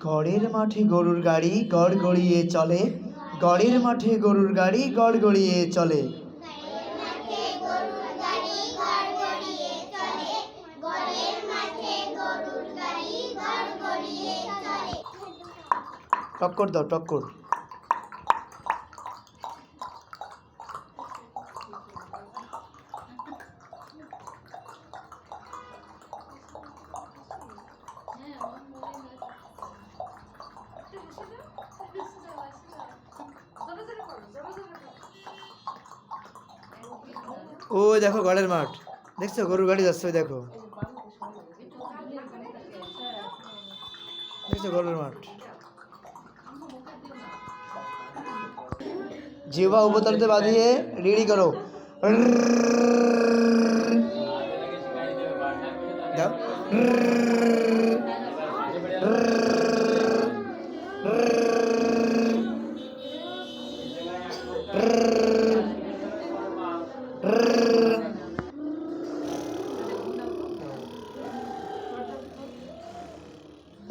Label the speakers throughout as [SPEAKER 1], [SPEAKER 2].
[SPEAKER 1] গড়ের মাঠে গরুর গাড়ি গড় গড়িয়ে চলে, গড়ের মাঠে গরুর গাড়ি গড় গড়িয়ে চলে। টক্কর দাও, টক্কর। ও দেখো গড়ের মাঠ, দেখছো গরুর গাড়ি যাচ্ছে, ওই দেখো, দেখছো গরুর মাঠ। জিহ্বা উপতলতে বাঁধিয়ে রেডি করো। দাও।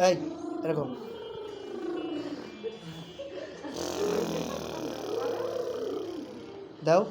[SPEAKER 1] এই এরকম দাও।